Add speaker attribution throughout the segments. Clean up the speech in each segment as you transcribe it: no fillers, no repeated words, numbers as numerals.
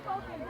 Speaker 1: Okay.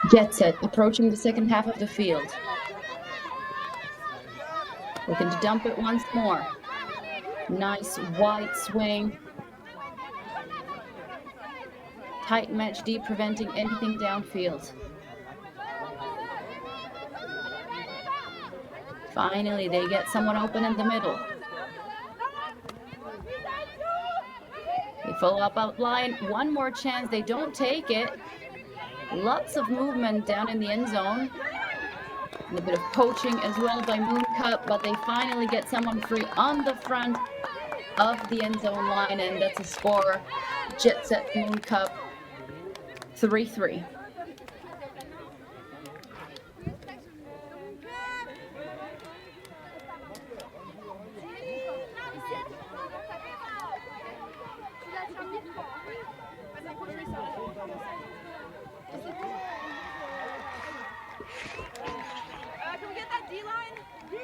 Speaker 1: JetSet approaching the second half of the field. Looking to dump it once more. Nice wide swing. Tight match deep, preventing anything downfield. Finally, they get someone open in the middle. They follow up out line. One more chance. They don't take it. Lots of movement down in the end zone. And a bit of poaching as well by Mooncup, but they finally get someone free on the front of the end zone line, and that's a score. JetSet Mooncup 3-3.
Speaker 2: Can we get that D-line? When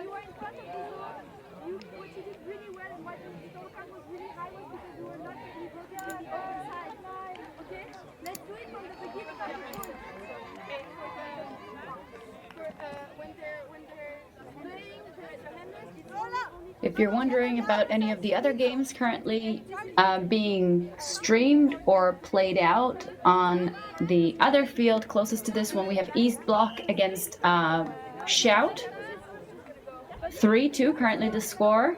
Speaker 2: you were in front of the zone, what you did really well and what the scorecard was really high was because you were not really broken on the open side. Okay? Let's do it from the beginning of the goal. When they're playing the handlers, it's only
Speaker 1: If you're wondering about any of the other games currently being streamed or played out on the other field closest to this one, we have East Block against Shout. 3-2 currently the score.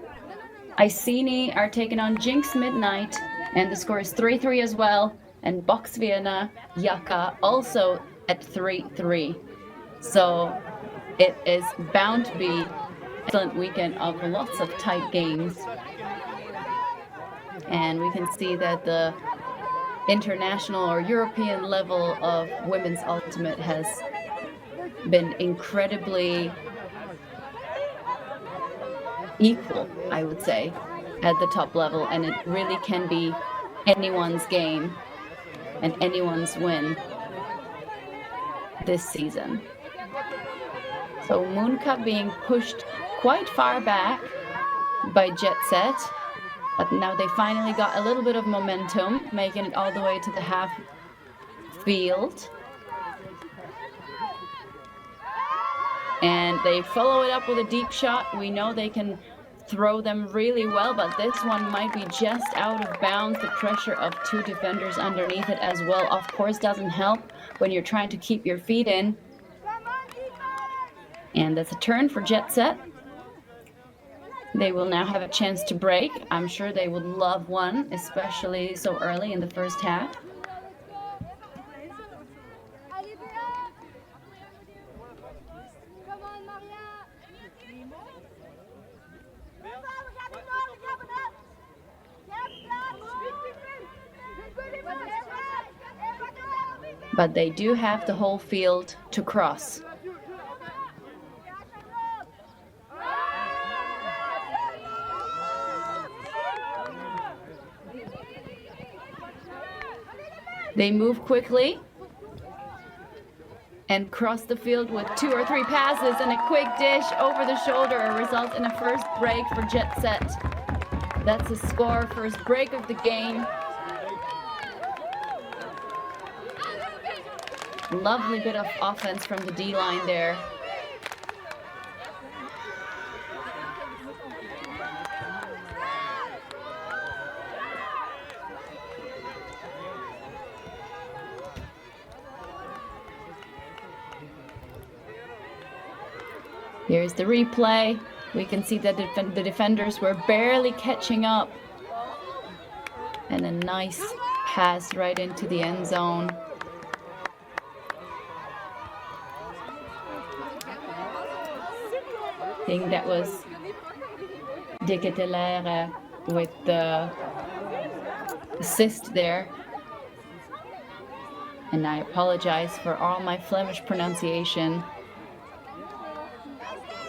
Speaker 1: Iceni are taking on Jinx Midnight, and the score is 3-3 as well. And Box Vienna Yaka also at 3-3. So it is bound to be an excellent weekend of lots of tight games. And we can see that the international or European level of women's ultimate has been incredibly equal, I would say, at the top level, and it really can be anyone's game and anyone's win this season. So Mooncup being pushed quite far back by JetSet, but now they finally got a little bit of momentum, making it all the way to the half field. And they follow it up with a deep shot. We know they can throw them really well, but this one might be just out of bounds. The pressure of two defenders underneath it as well, of course, doesn't help when you're trying to keep your feet in. And that's a turn for JetSet. They will now have a chance to break. I'm sure they would love one, especially so early in the first half. But they do have the whole field to cross. They move quickly and cross the field with 2 or 3 passes and a quick dish over the shoulder results in a first break for JetSet. That's the score, first break of the game. Lovely bit of offense from the D-line there. Here's the replay. We can see that the defenders were barely catching up. And a nice pass right into the end zone. I think that was Deketeler with the assist there. And I apologize for all my Flemish pronunciation.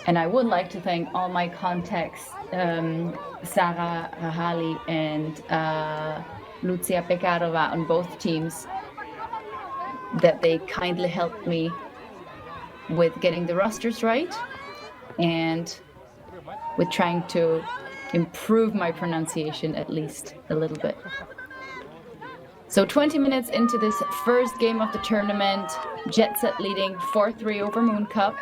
Speaker 1: And I would like to thank all my contacts, Sarah Rahali and Lucia Pekarova on both teams, that they kindly helped me with getting the rosters right and with trying to improve my pronunciation at least a little bit. So 20 minutes into this first game of the tournament, JetSet leading 4-3 over Mooncup.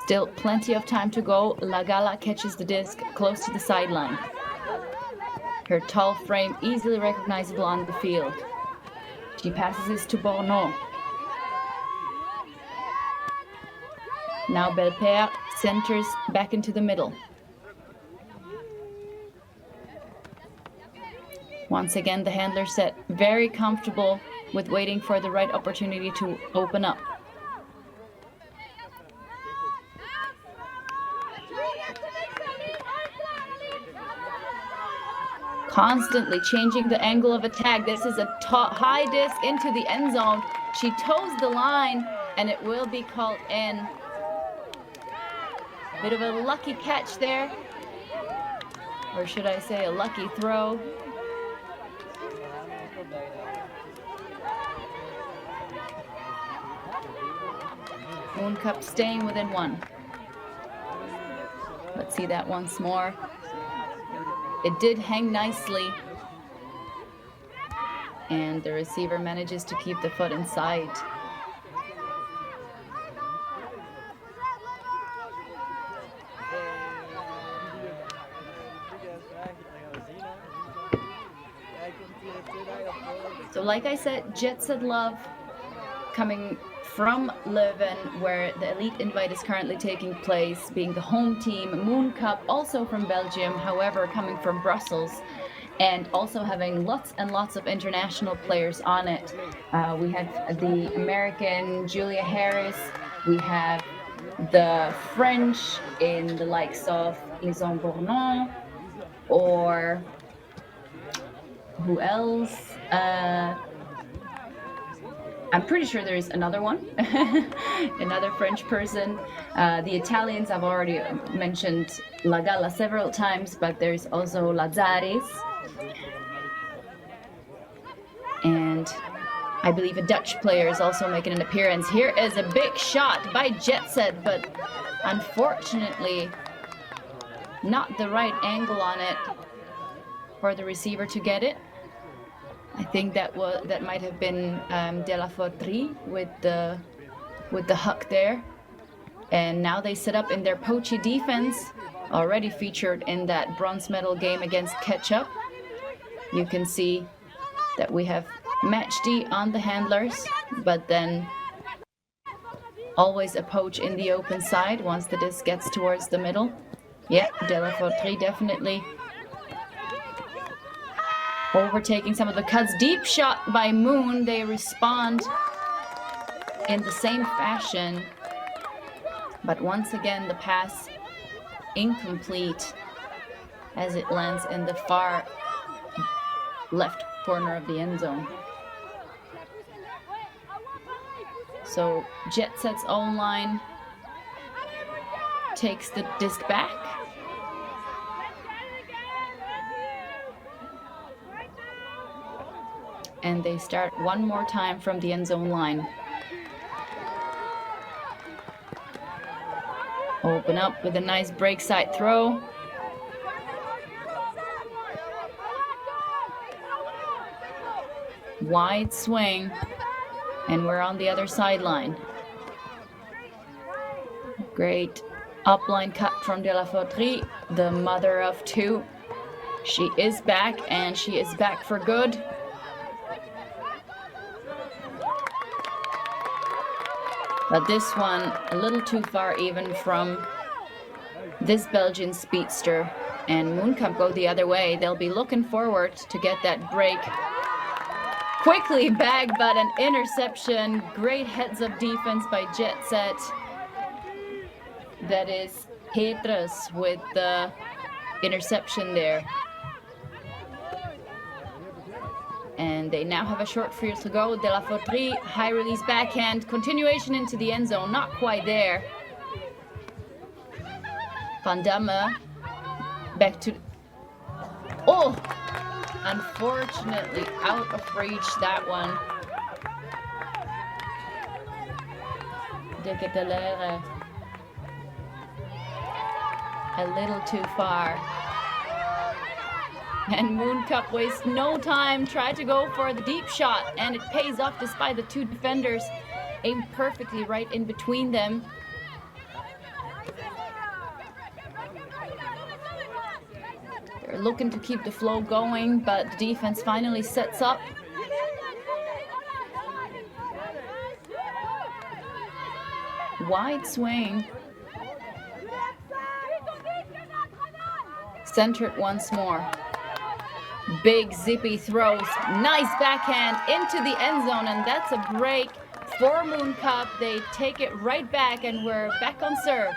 Speaker 1: Still plenty of time to go. Lagala catches the disc close to the sideline. Her tall frame easily recognizable on the field. She passes this to Bourneau. Now Belpère centers back into the middle. Once again, the handler set very comfortable with waiting for the right opportunity to open up. Constantly changing the angle of attack. This is a high disc into the end zone. She toes the line and it will be called in. Bit of a lucky catch there. Or should I say a lucky throw. Mooncup staying within 1. Let's see that once more. It did hang nicely, and the receiver manages to keep the foot inside. So like I said, JetSet LUV coming from Leuven, where the elite invite is currently taking place, being the home team. Mooncup, also from Belgium, however, coming from Brussels, and also having lots and lots of international players on it. We have the American Julia Harris, we have the French in the likes of Lison Bournon, or who else? I'm pretty sure there's another one, another French person. The Italians I've already mentioned La Galla several times, but there's also Lazzaris. And I believe a Dutch player is also making an appearance. Here is a big shot by JetSet, but unfortunately not the right angle on it for the receiver to get it. I think that might have been De La Fortrie with the huck there. And now they set up in their poachy defense, already featured in that bronze medal game against Ketchup. You can see that we have match D on the handlers, but then always a poach in the open side once the disc gets towards the middle. Yeah, De La Fortrie definitely overtaking some of the cuts. Deep shot by Moon. They respond in the same fashion, but once again the pass incomplete as it lands in the far left corner of the end zone. So JetSet's own line takes the disc back. And they start one more time from the end zone line. Open up with a nice break side throw. Wide swing, and we're on the other sideline. Great upline cut from De La Fortrie, the mother of two. She is back, and she is back for good. But this one a little too far even from this Belgian speedster, and Mooncup go the other way. They'll be looking forward to get that break. Quickly bagged, but an interception. Great heads-up defense by JetSet. That is Petrus with the interception there. And they now have a short field to go. De La Fortrie, high release backhand, continuation into the end zone, not quite there. Van Damme back to, oh, unfortunately out of reach that one. De Ketelaere, a little too far. And Mooncup wastes no time, tried to go for the deep shot, and it pays off despite the two defenders aimed perfectly right in between them. They're looking to keep the flow going, but the defense finally sets up. Wide swing. Centered once more. Big zippy throws, nice backhand into the end zone, and that's a break for Mooncup. They take it right back, and we're back on serve.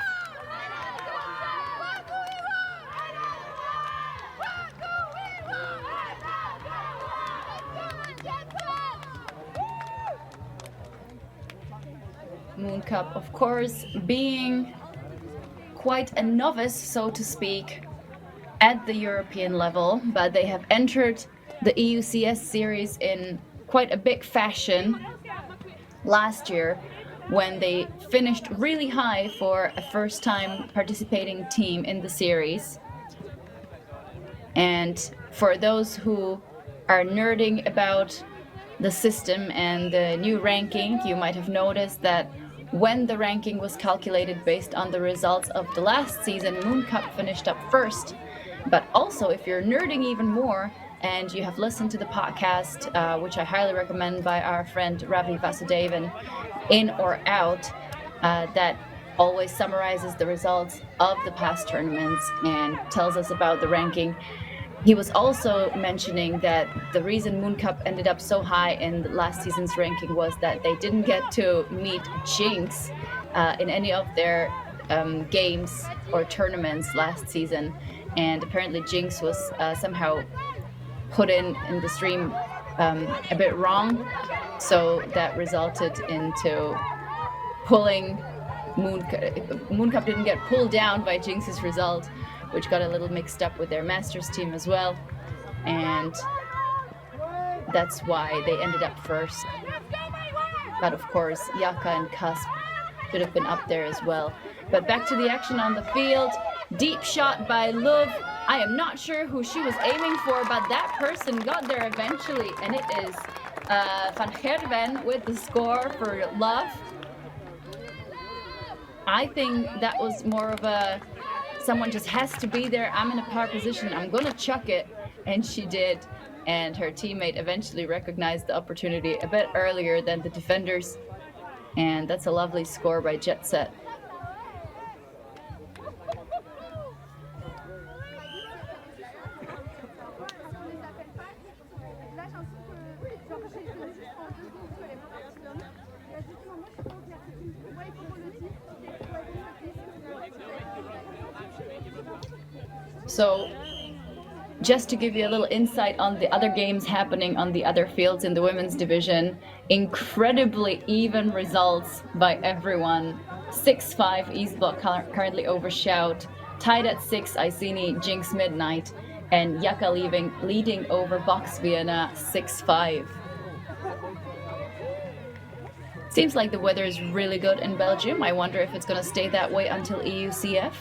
Speaker 1: Mooncup, of course, being quite a novice, so to speak, at the European level, but they have entered the EUCS series in quite a big fashion last year when they finished really high for a first-time participating team in the series. And for those who are nerding about the system and the new ranking, you might have noticed that when the ranking was calculated based on the results of the last season, Mooncup finished up first. But also, if you're nerding even more and you have listened to the podcast, which I highly recommend, by our friend Ravi Vasudevan, In or Out, that always summarizes the results of the past tournaments and tells us about the ranking. He was also mentioning that the reason Mooncup ended up so high in last season's ranking was that they didn't get to meet Jinx in any of their games or tournaments last season. and apparently Jinx was somehow put in the stream a bit wrong, so that resulted into pulling Mooncup didn't get pulled down by Jinx's result, which got a little mixed up with their Masters team as well, and that's why they ended up first. But of course, Yaka and Cusp should have been up there as well. But back to the action on the field. Deep shot by LUV. I am not sure who she was aiming for, but that person got there eventually, and it is Van Gerwen with the score for LUV. I think that was more of a, someone just has to be there, I'm in a par position, I'm gonna chuck it, and she did. And her teammate eventually recognized the opportunity a bit earlier than the defenders. And that's a lovely score by JetSet. So, just to give you a little insight on the other games happening on the other fields in the women's division, incredibly even results by everyone. 6-5 Eastblock currently over Shout, tied at 6 Iceni, Jinx Midnight, and Yaka leading over Box Vienna 6-5. Seems like the weather is really good in Belgium. I wonder if it's going to stay that way until EUCF.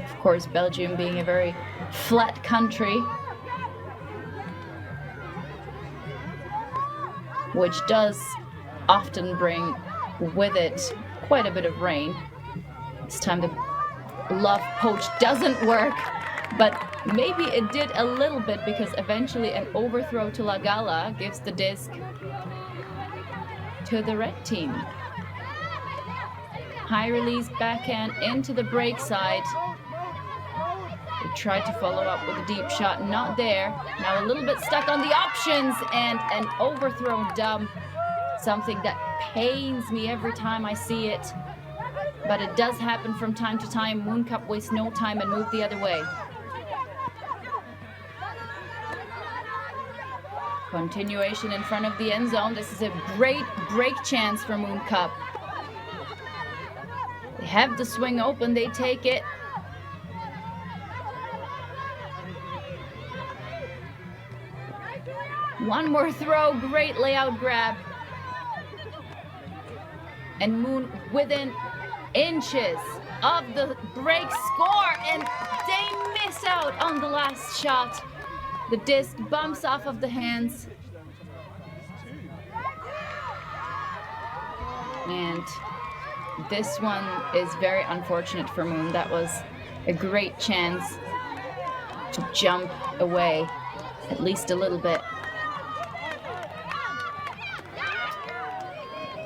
Speaker 1: Of course, Belgium being a very flat country, which does often bring with it quite a bit of rain. This time the LUV poach doesn't work, but maybe it did a little bit because eventually an overthrow to La Gala gives the disc to the red team. High release backhand into the break side. They tried to follow up with a deep shot, not there. Now a little bit stuck on the options and an overthrown dump. Something that pains me every time I see it. But it does happen from time to time. Mooncup wastes no time and moved the other way. Continuation in front of the end zone. This is a great break chance for Mooncup. They have the swing open, they take it. One more throw, great layout grab. And Moon within inches of the break score, and they miss out on the last shot. The disc bumps off of the hands. And this one is very unfortunate for Moon. That was a great chance to jump away at least a little bit.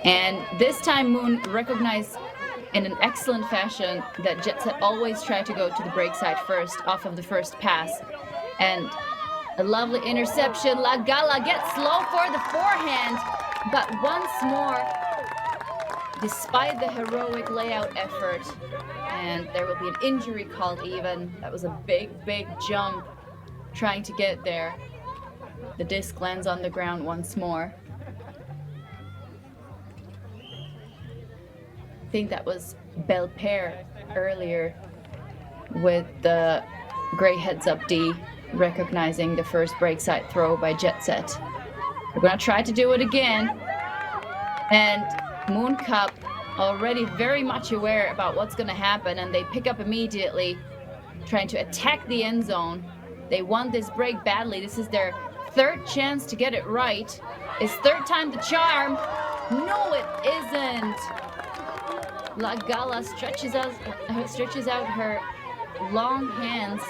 Speaker 1: And this time Moon recognized in an excellent fashion that JetSet always try to go to the break side first off of the first pass. And a lovely interception. La Gala gets low for the forehand, but once more, despite the heroic layout effort, and there will be an injury called even. That was a big jump trying to get there. The disc lands on the ground once more. I think that was Belpaire earlier with the gray heads up D recognizing the first break side throw by JetSet. We're gonna try to do it again. And Mooncup already very much aware about what's gonna happen, and they pick up immediately, trying to attack the end zone. They want this break badly. This is their third chance to get it right. Is third time the charm? No, it isn't. La Gala stretches out her long hands,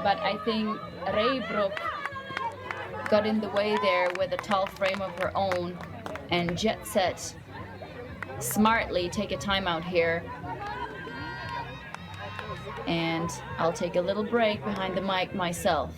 Speaker 1: but I think Reybrook got in the way there with a tall frame of her own, and JetSet smartly take a timeout here. And I'll take a little break behind the mic myself.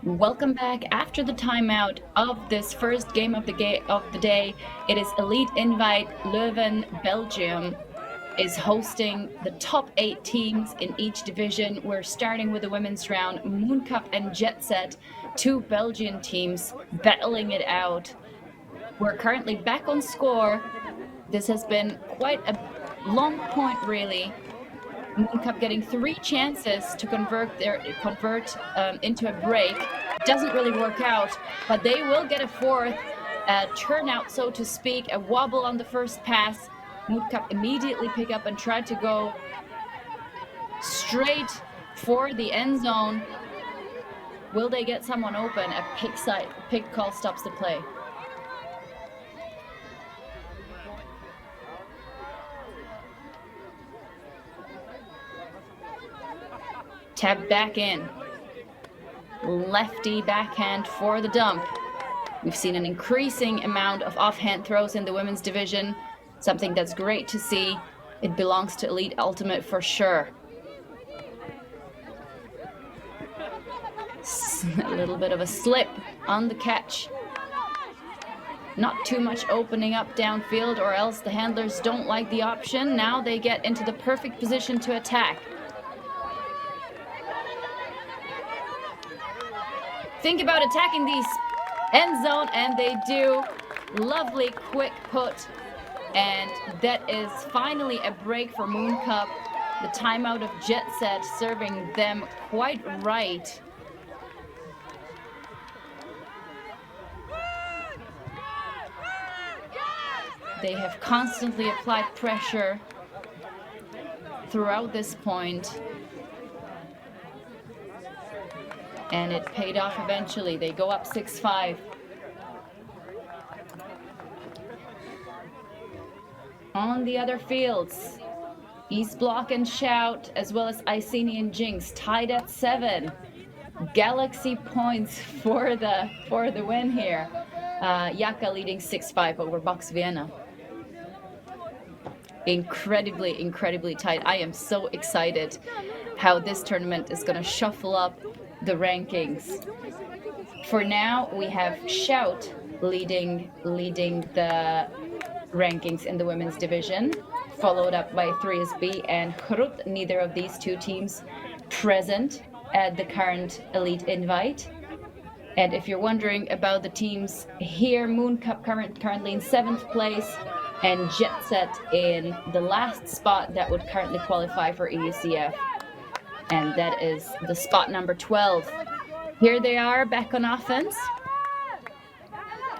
Speaker 1: Welcome back after the timeout of this first game of the day. It is Elite Invite Leuven, Belgium is hosting the top 8 teams in each division. We're starting with the women's round. Mooncup and JetSet, 2 Belgian teams battling it out. We're currently back on score. This has been quite a long point, really. Mooncup getting 3 chances to convert into a break. Doesn't really work out, but they will get a 4th turnout, so to speak, a wobble on the first pass. Mooncup immediately pick up and try to go straight for the end zone. Will they get someone open? A pick call stops the play. Tap back in. Lefty backhand for the dump. We've seen an increasing amount of offhand throws in the women's division, something that's great to see. It belongs to Elite Ultimate for sure. A little bit of a slip on the catch. Not too much opening up downfield, or else the handlers don't like the option. Now they get into the perfect position to attack. Think about attacking these end zone, and they do. Lovely quick put, and that is finally a break for Mooncup. The timeout of JetSet serving them quite right. They have constantly applied pressure throughout this point, and it paid off eventually. They go up 6-5. On the other fields, East Block and Shout, as well as Iceni and Jinx, tied at 7. Galaxy points for the win here. Yaka leading 6-5 over Box Vienna. Incredibly tight. I am so excited how this tournament is going to shuffle up the rankings. For now, we have Shout leading the rankings in the women's division, followed up by 3SB and Hrut. Neither of these two teams present at the current Elite Invite. And if you're wondering about the teams here, Mooncup currently in 7th place, and JetSet in the last spot that would currently qualify for EUCS. And that is the spot number 12. Here they are back on offense.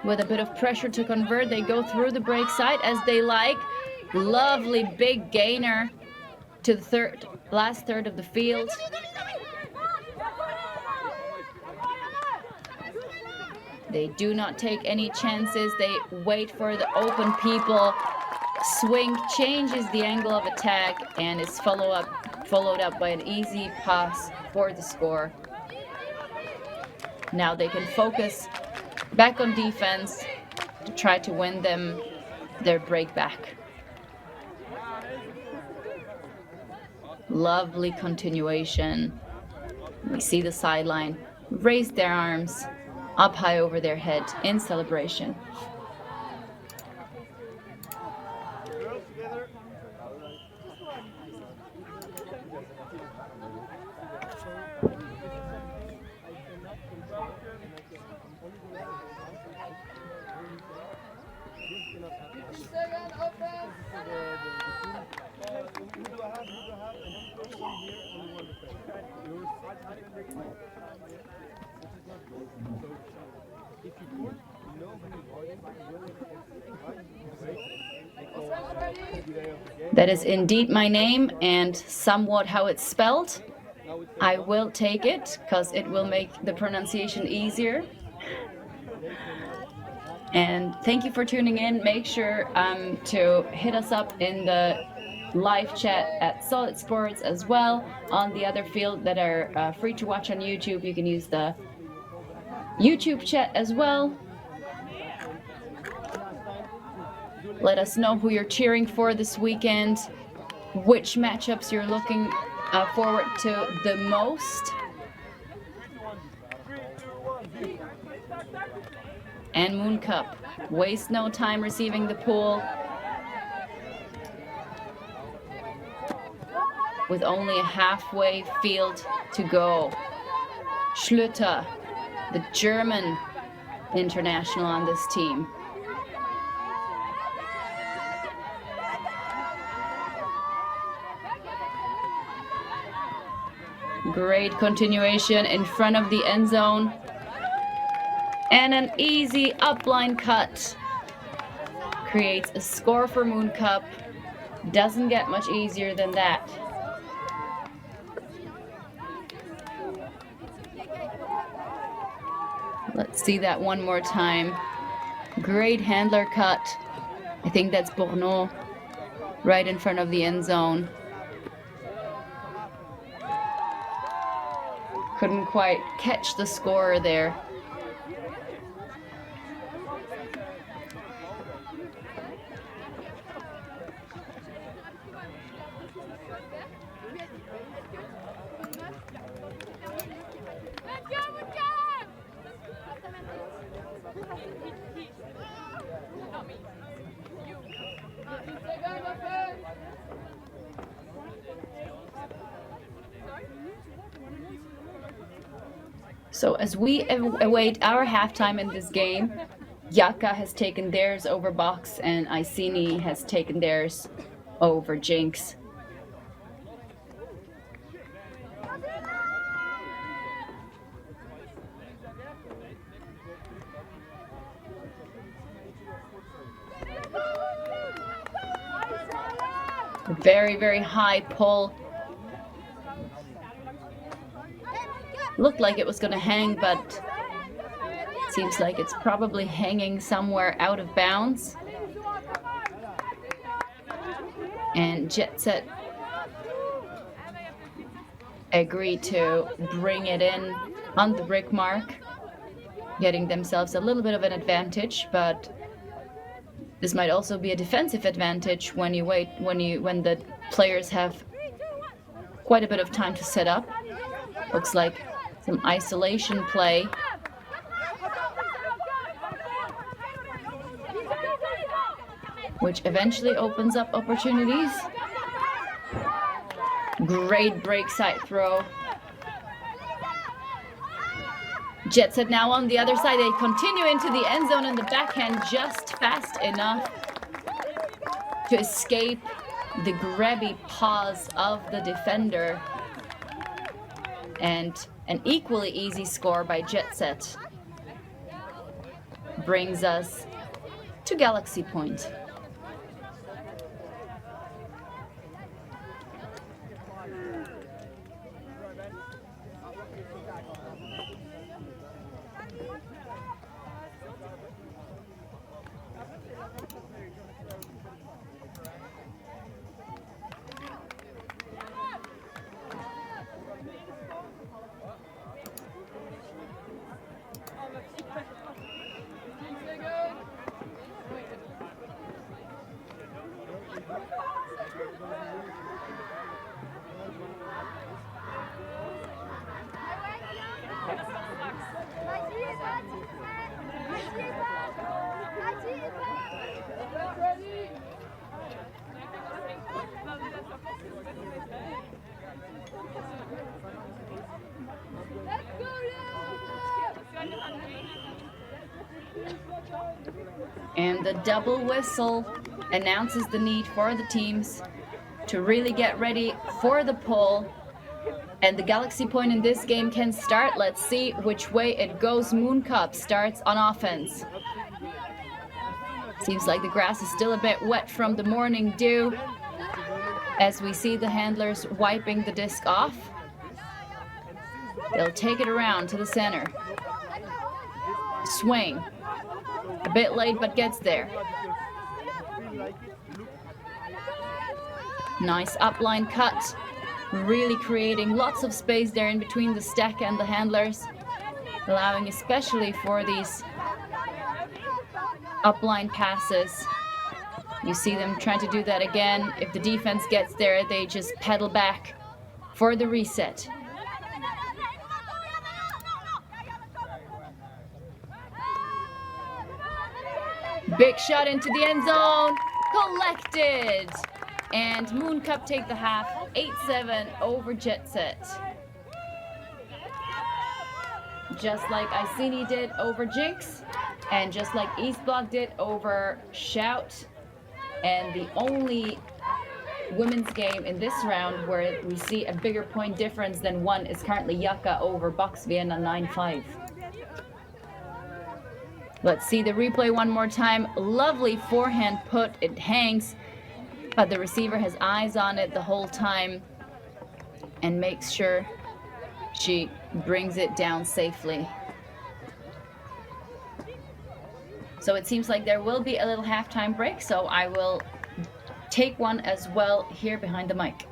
Speaker 1: With a bit of pressure to convert, they go through the break side as they like. Lovely big gainer to the last third of the field. They do not take any chances. They wait for the open people. Swing changes the angle of attack and is followed up by an easy pass for the score. Now they can focus back on defense to try to win them their break back. Lovely continuation. We see the sideline raise their arms up high over their head in celebration. That is indeed my name and somewhat how it's spelled. I will take it because it will make the pronunciation easier. And thank you for tuning in. Make sure to hit us up in the live chat at Solid Sports as well. On the other field that are free to watch on YouTube, you can use the YouTube chat as well. Let us know who you're cheering for this weekend, which matchups you're looking forward to the most. And Mooncup waste no time receiving the pull. With only a halfway field to go. Schlüter, the German international on this team. Great continuation in front of the end zone. And an easy upline cut. Creates a score for Mooncup. Doesn't get much easier than that. Let's see that one more time. Great handler cut. I think that's Bourneau right in front of the end zone. Couldn't quite catch the scorer there. So as we await our halftime in this game, Yaka has taken theirs over Box and Iceni has taken theirs over Jinx. Very, very high pull. Looked like it was going to hang, but seems like it's probably hanging somewhere out of bounds. And JetSet agreed to bring it in on the brick mark, getting themselves a little bit of an advantage, but this might also be a defensive advantage when the players have quite a bit of time to set up. Looks like some isolation play. Which eventually opens up opportunities. Great break side throw. JetSet now on the other side. They continue into the end zone and the backhand just fast enough to escape the grabby paws of the defender. And an equally easy score by JetSet brings us to Galaxy Point. And the double whistle announces the need for the teams to really get ready for the pull. And the Galaxy Point in this game can start. Let's see which way it goes. Mooncup starts on offense. Seems like the grass is still a bit wet from the morning dew, as we see the handlers wiping the disc off. They'll take it around to the center. Swing. A bit late, but gets there. Nice upline cut. Really creating lots of space there in between the stack and the handlers, allowing especially for these upline passes. You see them trying to do that again. If the defense gets there, they just pedal back for the reset. Big shot into the end zone. Collected. And Mooncup take the half 8-7 over JetSet. Just like Iceni did over Jinx, and just like East Block did over Shout. And the only women's game in this round where we see a bigger point difference than one is currently Yaka over Box Vienna 9-5. Let's see the replay one more time. Lovely forehand put. It hangs, but the receiver has eyes on it the whole time and makes sure she brings it down safely. So it seems like there will be a little halftime break, so I will take one as well here behind the mic.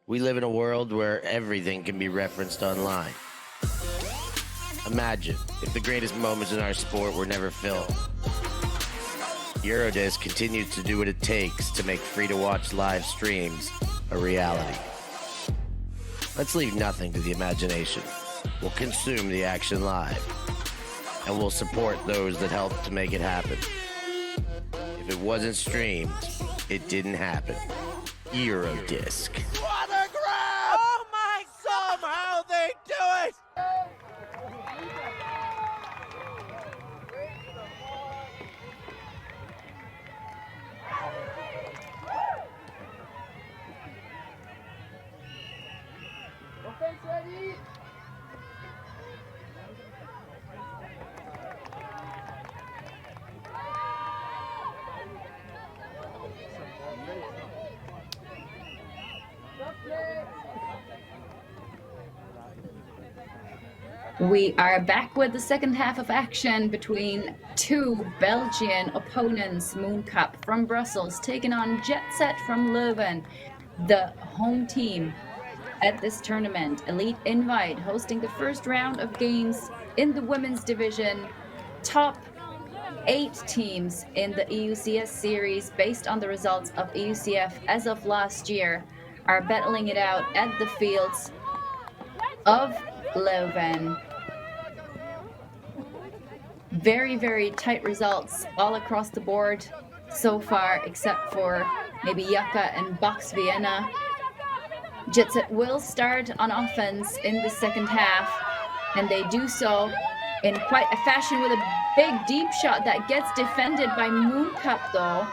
Speaker 3: We live in a world where everything can be referenced online. Imagine if the greatest moments in our sport were never filmed. Eurodisc continues to do what it takes to make free-to-watch live streams a reality. Let's leave nothing to the imagination. We'll consume the action live, and we'll support those that help to make it happen. If it wasn't streamed, it didn't happen. Eurodisc.
Speaker 4: Oh my! Somehow they do it! Offense ready!
Speaker 1: We are back with the second half of action between two Belgian opponents. Mooncup from Brussels taking on JetSet from Leuven, the home team at this tournament. Elite Invite hosting the first round of games in the women's division. Top 8 teams in the EUCS series, based on the results of EUCF as of last year, are battling it out at the fields of Leuven. Very, very tight results all across the board so far, except for maybe Yaka and Box Vienna. JetSet will start on offense in the second half, and they do so in quite a fashion with a big deep shot that gets defended by Mooncup though.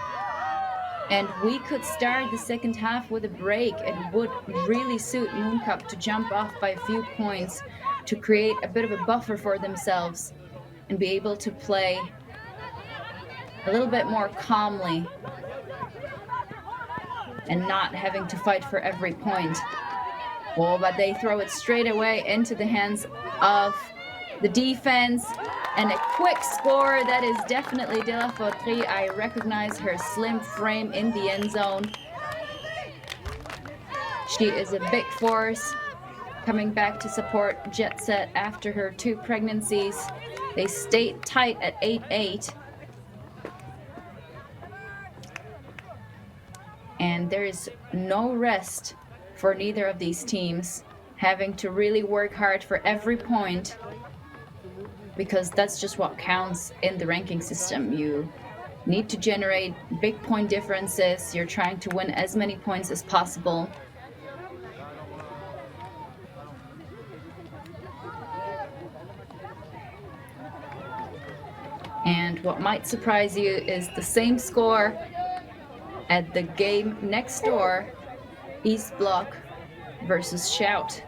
Speaker 1: And we could start the second half with a break. It would really suit Mooncup to jump off by a few points to create a bit of a buffer for themselves and be able to play a little bit more calmly and not having to fight for every point. Oh, but they throw it straight away into the hands of the defense, and a quick score. That is definitely De La Fauterie. I recognize her slim frame in the end zone. She is a big force, coming back to support JetSet after her 2 pregnancies. They stayed tight at 8-8. And there is no rest for neither of these teams, having to really work hard for every point, because that's just what counts in the ranking system. You need to generate big point differences. You're trying to win as many points as possible. And what might surprise you is the same score at the game next door, East Block versus Shout.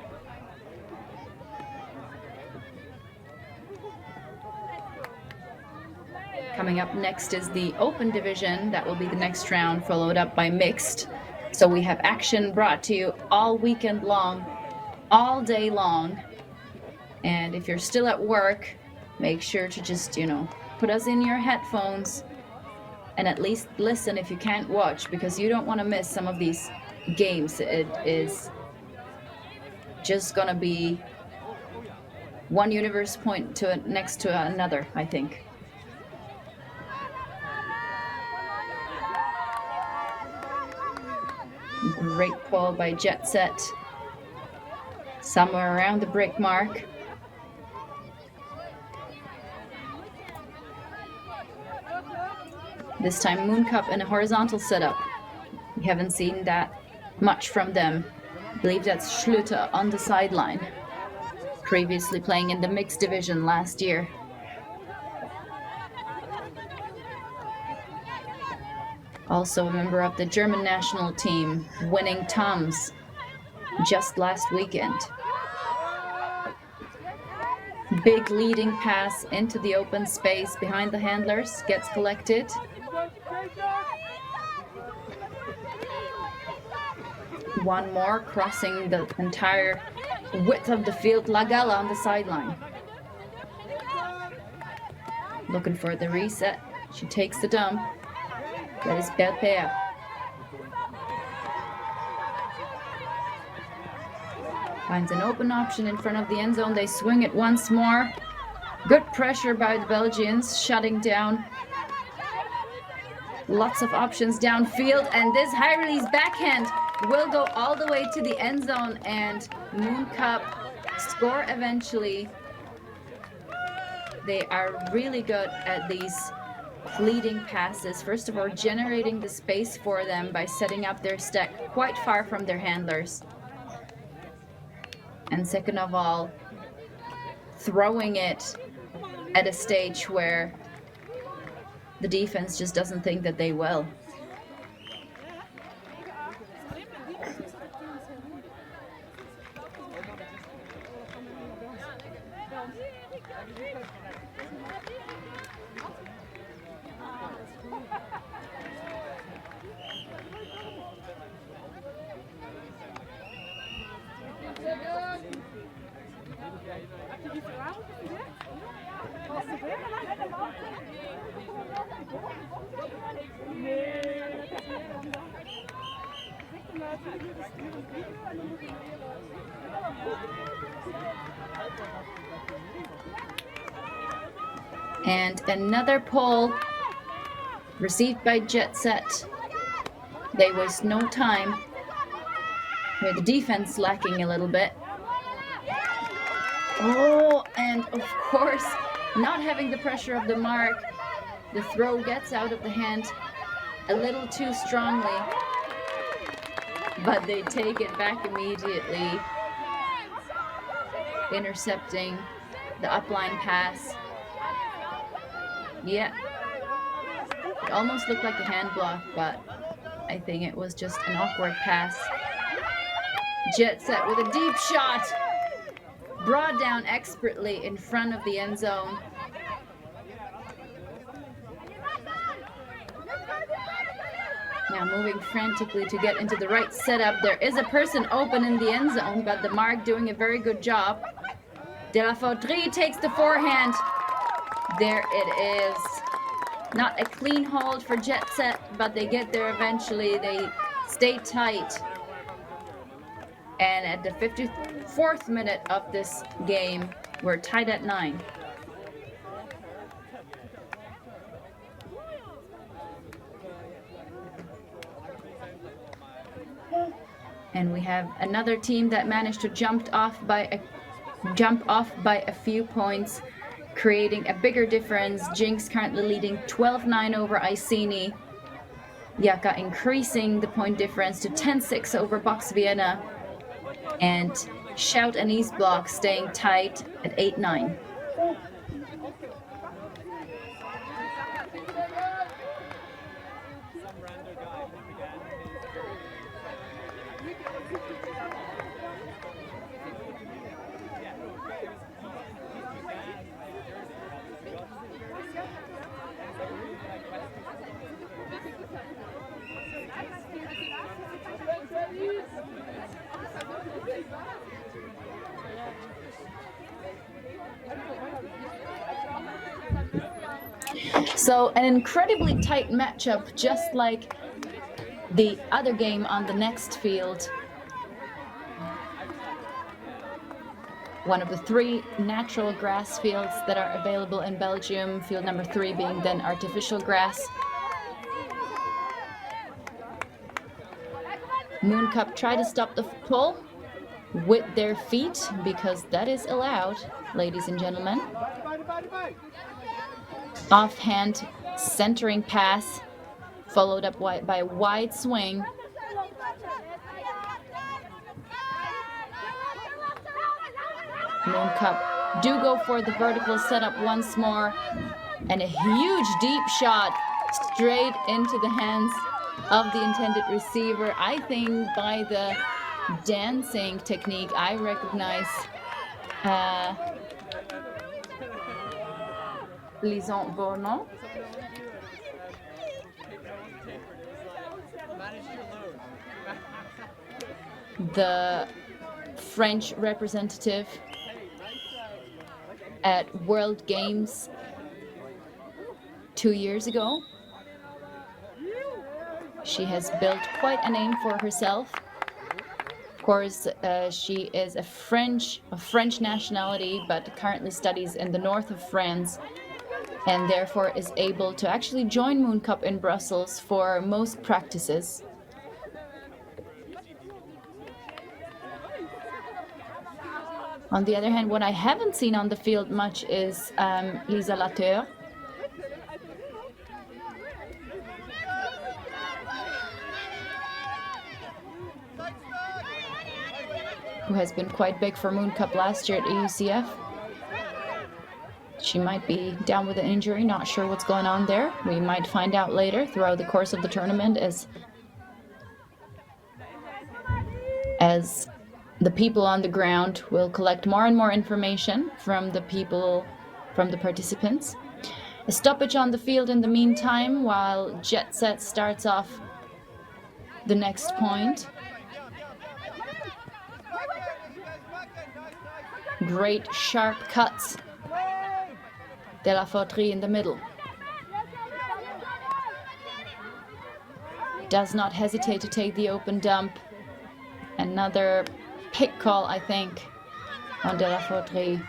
Speaker 1: Coming up next is the open division. That will be the next round, followed up by mixed. So we have action brought to you all weekend long, all day long. And if you're still at work, make sure to just, put us in your headphones and at least listen if you can't watch, because you don't want to miss some of these games. It is just gonna be one universe point next to another, I think. Great pull by JetSet. Somewhere around the break mark. This time Mooncup in a horizontal setup. We haven't seen that much from them. I believe that's Schlüter on the sideline. Previously playing in the mixed division last year. Also a member of the German national team, winning Toms just last weekend. Big leading pass into the open space behind the handlers, gets collected. One more, crossing the entire width of the field. Lagala on the sideline. Looking for the reset. She takes the dump. That is Belpaire. Finds an open option in front of the end zone. They swing it once more. Good pressure by the Belgians, shutting down. Lots of options downfield, and this high release backhand will go all the way to the end zone, and Mooncup score eventually. They are really good at these leading passes. First of all, generating the space for them by setting up their stack quite far from their handlers. And second of all, throwing it at a stage where the defense just doesn't think that they will. And another pull received by JetSet. They waste no time. With the defense lacking a little bit. Oh, and of course, not having the pressure of the mark, the throw gets out of the hand a little too strongly, but they take it back immediately, intercepting the upline pass. Yeah, it almost looked like a hand block, but I think it was just an awkward pass. JetSet with a deep shot, brought down expertly in front of the end zone. Now moving frantically to get into the right setup. There is a person open in the end zone, but the mark doing a very good job. De La Fautrie takes the forehand. There it is. Not a clean hold for JetSet, but they get there eventually. They stay tight. And at the 54th minute of this game, we're tied at 9. And we have another team that managed to jump off by a few points, creating a bigger difference. Jinx currently leading 12-9 over Iceni. Yaka increasing the point difference to 10-6 over Box Vienna. And Shout and East Block staying tight at 8-9. So an incredibly tight matchup, just like the other game on the next field. One of the 3 natural grass fields that are available in Belgium, field number 3 being then artificial grass. Mooncup try to stop the pull with their feet, because that is allowed, ladies and gentlemen. Offhand centering pass, followed up by a wide swing. Mooncup do go for the vertical setup once more, and a huge deep shot straight into the hands of the intended receiver. I think by the dancing technique, I recognize Lison Bournon. The French representative at World Games 2 years ago. She has built quite a name for herself. Of course, she is of French nationality, but currently studies in the north of France, and therefore is able to actually join Mooncup in Brussels for most practices. On the other hand, what I haven't seen on the field much is Lisa Latour. Who has been quite big for Mooncup last year at EUCS. She might be down with an injury, not sure what's going on there. We might find out later throughout the course of the tournament as the people on the ground will collect more and more information from the participants. A stoppage on the field in the meantime while JetSet starts off the next point. Great sharp cuts. De la Fauterie in the middle. Does not hesitate to take the open dump. Another pick call, I think, on De la Fauterie.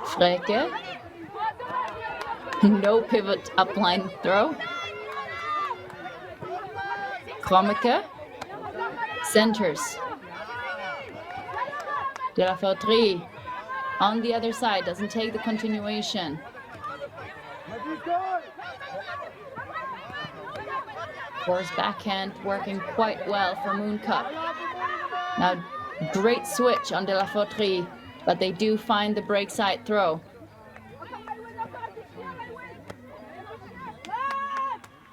Speaker 1: Freke. No pivot upline throw. Krommeke. Centers. De la Fauterie on the other side, doesn't take the continuation. Force backhand working quite well for Mooncup. Now, great switch on De la Fauterie, but they do find the break side throw.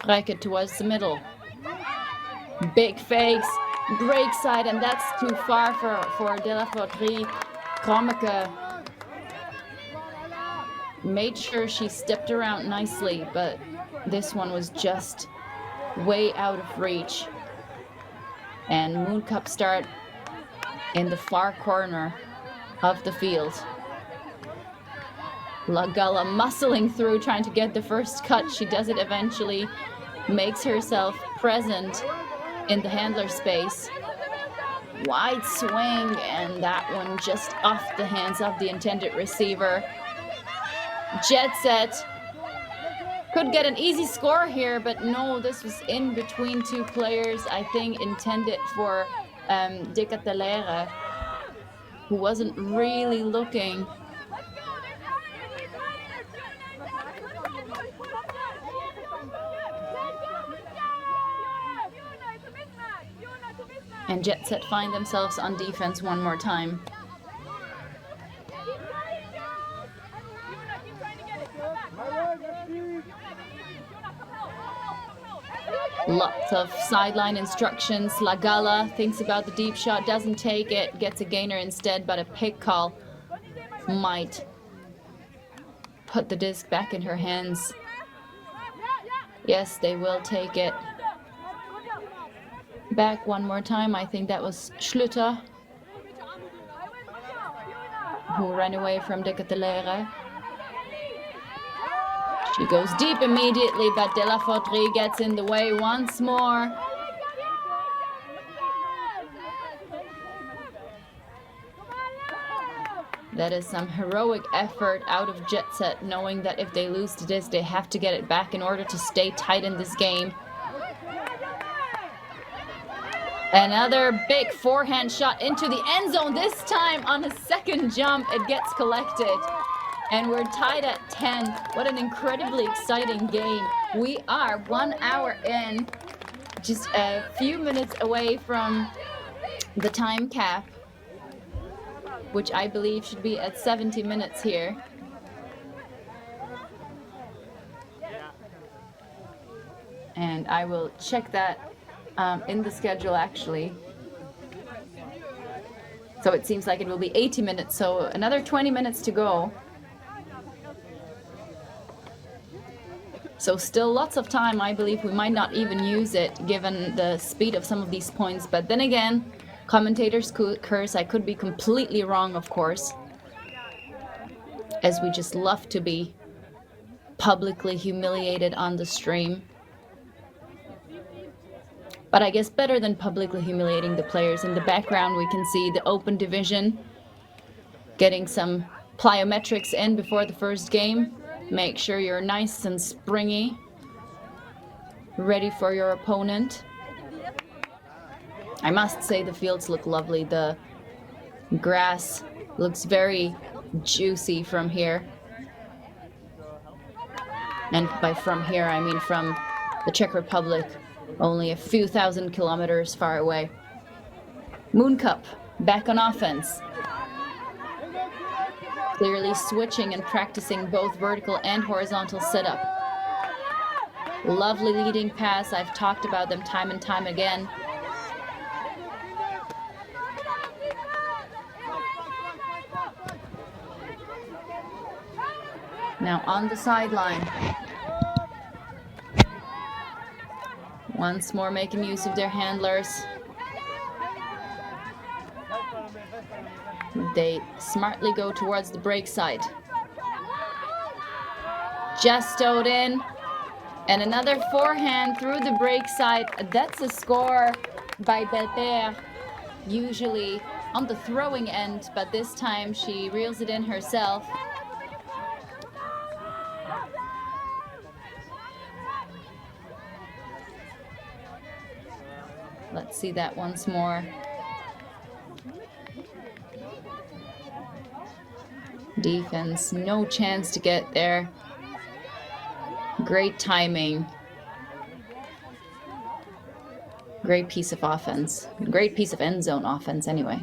Speaker 1: Freke towards the middle. Big fakes, break side, and that's too far for De la Fauterie. Krommeke made sure she stepped around nicely, but this one was just way out of reach. And Mooncup start in the far corner of the field. Lagalla muscling through, trying to get the first cut. She does it eventually, makes herself present in the handler space. Wide swing, and that one just off the hands of the intended receiver. JetSet could get an easy score here, but no, this was in between two players, I think intended for Decatelere, who wasn't really looking. And JetSet find themselves on defense one more time. Lots of sideline instructions. Lagalla thinks about the deep shot, doesn't take it, gets a gainer instead, but a pick call might put the disc back in her hands. Yes, they will take it. back one more time. I think that was Schlüter who ran away from De Ketelaere. She goes deep immediately, but De La Fauterie gets in the way once more. That is some heroic effort out of JetSet, knowing that if they lose to this, they have to get it back in order to stay tight in this game. Another big forehand shot into the end zone, this time on a second jump. It gets collected. And we're tied at 10. What an incredibly exciting game. We are 1 hour in, just a few minutes away from the time cap, which I believe should be at 70 minutes here. And I will check that in the schedule actually. So it seems like it will be 80 minutes, so another 20 minutes to go. So still lots of time. I believe we might not even use it given the speed of some of these points. But then again, commentators curse. I could be completely wrong, of course, as we just love to be publicly humiliated on the stream. But I guess better than publicly humiliating the players. In the background, we can see the open division getting some plyometrics in before the first game. Make sure you're nice and springy, ready for your opponent. I must say the fields look lovely. The grass looks very juicy from here. And by from here, I mean from the Czech Republic, only a few thousand kilometers far away. Mooncup back on offense. Clearly switching and practicing both vertical and horizontal setup. Lovely leading pass. I've talked about them time and time again. Now on the sideline. Once more making use of their handlers. They smartly go towards the break side. Just stowed in. And another forehand through the break side. That's a score by Belper. Usually on the throwing end, but this time she reels it in herself. Let's see that once more. Defense, no chance to get there. Great timing. Great piece of offense. Great piece of end zone offense anyway.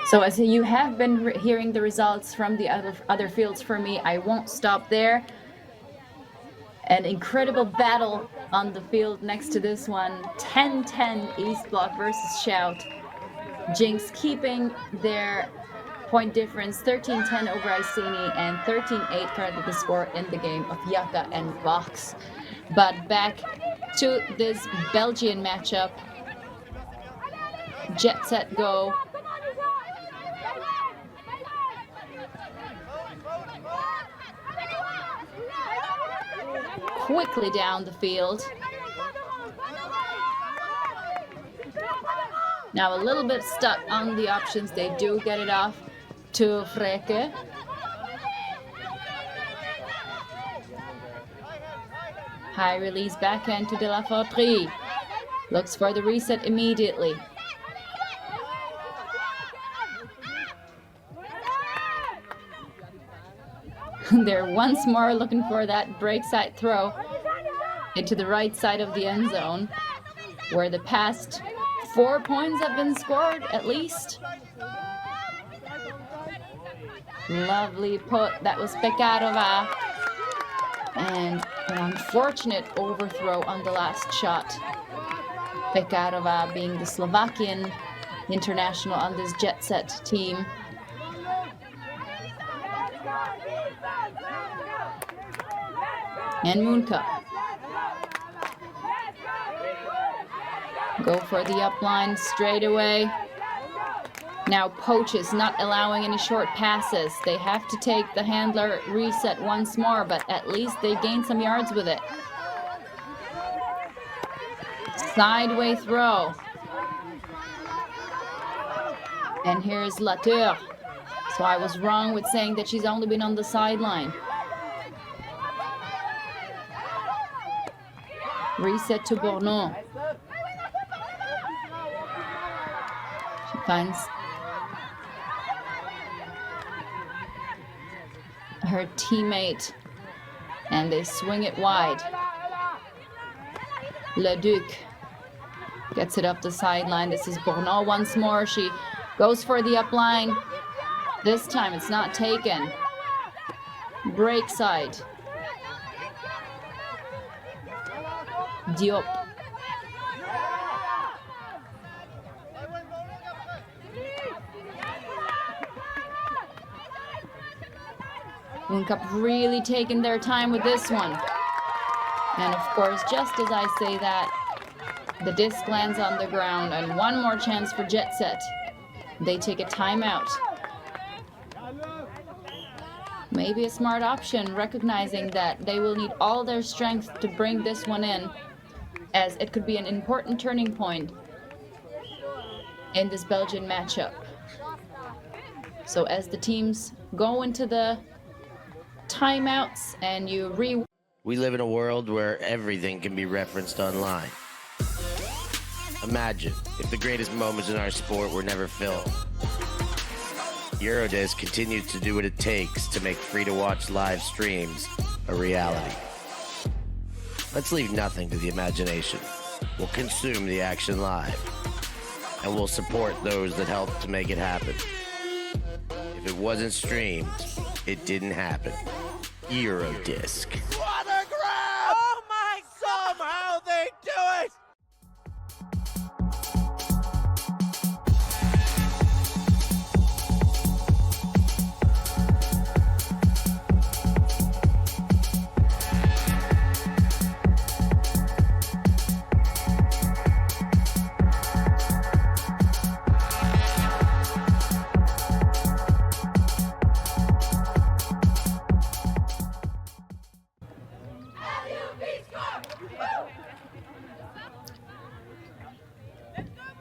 Speaker 1: So as you have been hearing the results from the other fields for me, I won't stop there. An incredible battle on the field next to this one. 10-10 East Block versus Shout. Jinx keeping their point difference, 13-10 over Iceni and 13-8 currently the score in the game of Yaka and Vox. But back to this Belgian matchup. Jet Set Go. Quickly down the field. Now a little bit stuck on the options. They do get it off to Freke. High release backhand to De La Fauterie. Looks for the reset immediately. They're once more looking for that break side throw into the right side of the end zone, where the past 4 points have been scored at least. Lovely put. That was Pekarova. And an unfortunate overthrow on the last shot. Pekarova being the Slovakian international on this Jet Set team. and Mooncup. Go for the up line straight away. Now Poaches not allowing any short passes. They have to take the handler reset once more, but at least they gain some yards with it. Sideway throw. And here's Latour. So I was wrong with saying that she's only been on the sideline. Reset to Bournon. She finds her teammate and they swing it wide. Leduc gets it up the sideline. This is Bournon once more. She goes for the up line. This time it's not taken. Break side. Diop. Mooncup really taking their time with this one. And of course, just as I say that, the disc lands on the ground and one more chance for JetSet. They take a timeout. Maybe a smart option, recognizing that they will need all their strength to bring this one in, as it could be an important turning point in this Belgian matchup. So as the teams go into the timeouts and you
Speaker 3: We live in a world where everything can be referenced online. Imagine if the greatest moments in our sport were never filmed. Eurodisc continues to do what it takes to make free-to-watch live streams a reality. Let's leave nothing to the imagination. We'll consume the action live, and we'll support those that help to make it happen. If it wasn't streamed, it didn't happen. Eurodisc.
Speaker 4: What a grab! Oh my! Somehow they do it!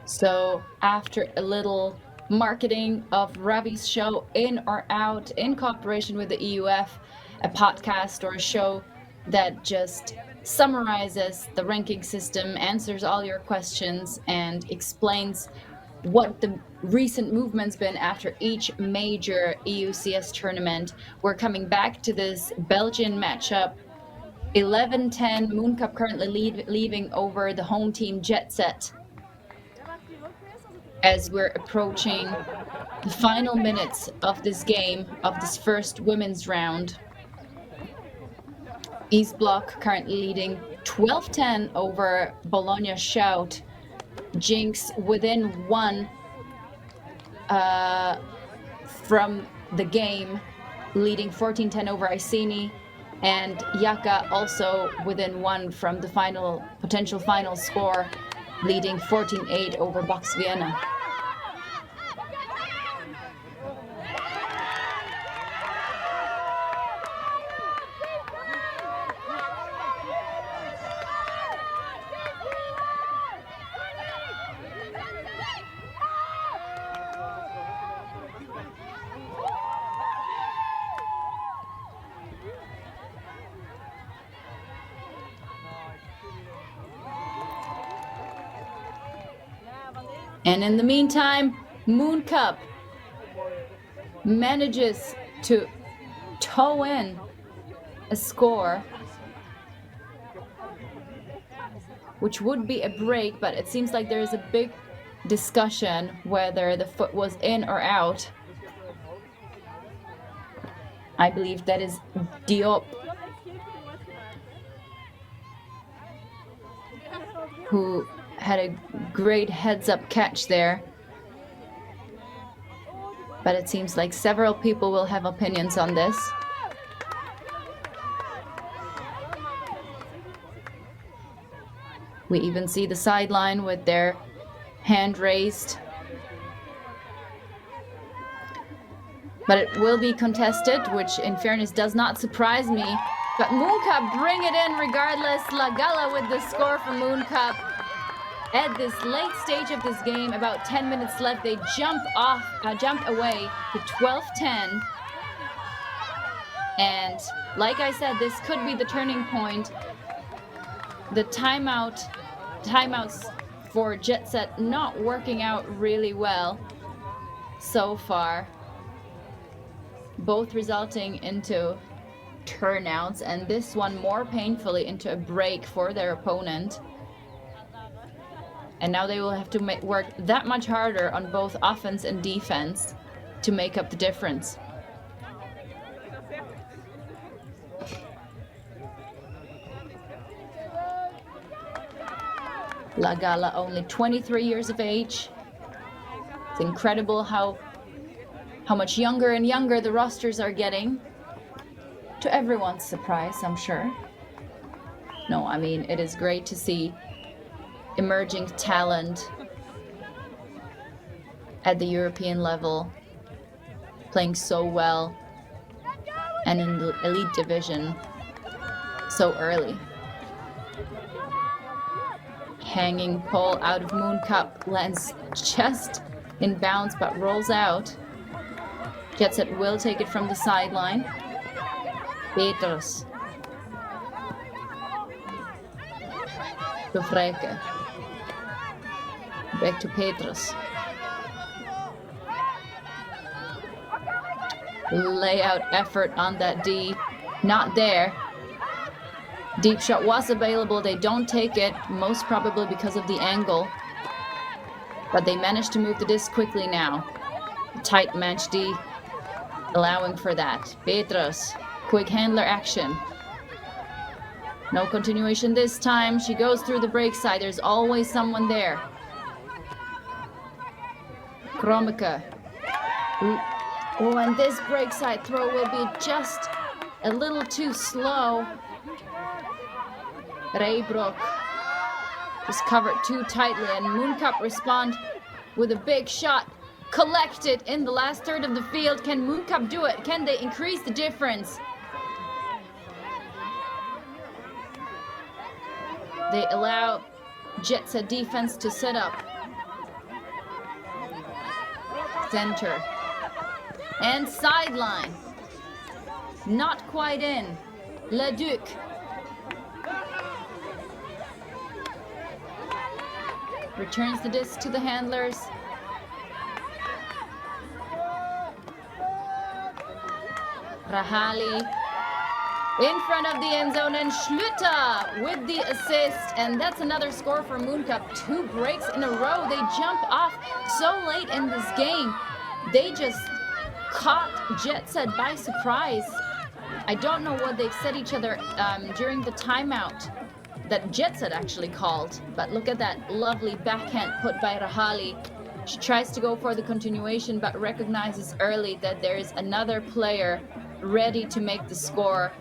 Speaker 1: So after a little marketing of Ravi's show In or Out in cooperation with the EUF, a podcast or a show that just summarizes the ranking system, answers all your questions, and explains what the recent movement's been after each major EUCS tournament. We're coming back to this Belgian matchup. 11-10, Mooncup currently leaving over the home team JetSet. As we're approaching the final minutes of this game, of this first women's round. East Block currently leading 12-10 over Bologna Shout. Jinx within one from the game, leading 14-10 over Iceni. And Yaka also within one from the potential final score, leading 14-8 over Box Vienna. And in the meantime, Mooncup manages to tow in a score, which would be a break, but it seems like there is a big discussion whether the foot was in or out. I believe that is Diop, who had a great heads-up catch there. But it seems like several people will have opinions on this. We even see the sideline with their hand raised. But it will be contested, which in fairness does not surprise me. But Mooncup bring it in regardless. La Gala with the score for Mooncup. At this late stage of this game, about 10 minutes left, they jump away to 12-10. And like I said, this could be the turning point. The timeouts for JetSet not working out really well so far, both resulting into turnouts, and this one more painfully into a break for their opponent. And now they will have to work that much harder on both offense and defense to make up the difference. La Gala, only 23 years of age. It's incredible how much younger and younger the rosters are getting. To everyone's surprise, I'm sure. No, I mean, it is great to see emerging talent at the European level playing so well and in the elite division so early. Hanging pole out of Mooncup, lands just in bounds but rolls out. JetSet will take it from the sideline. Petrus. To Freke. Back to Petrus. Layout effort on that D. Not there. Deep shot was available. They don't take it, most probably because of the angle. But they managed to move the disc quickly now. Tight match D, allowing for that. Petrus, quick handler action. No continuation this time. She goes through the break side. There's always someone there. Kromeke. Oh, and this break side throw will be just a little too slow. Reybroek is covered too tightly, and Mooncup respond with a big shot. Collected in the last third of the field. Can Mooncup do it? Can they increase the difference? They allow JetSet defense to set up. Center. And sideline. Not quite in. Leduc. Returns the disc to the handlers. Rahali in front of the end zone, and Schlüter with the assist, and that's another score for Mooncup. 2 breaks in a row. They jump off so late in this game. They just caught JetSet by surprise. I don't know what they've said each other during the timeout that JetSet actually called, but look at that lovely backhand put by Rahali. She tries to go for the continuation, but recognizes early that there is another player ready to make the score,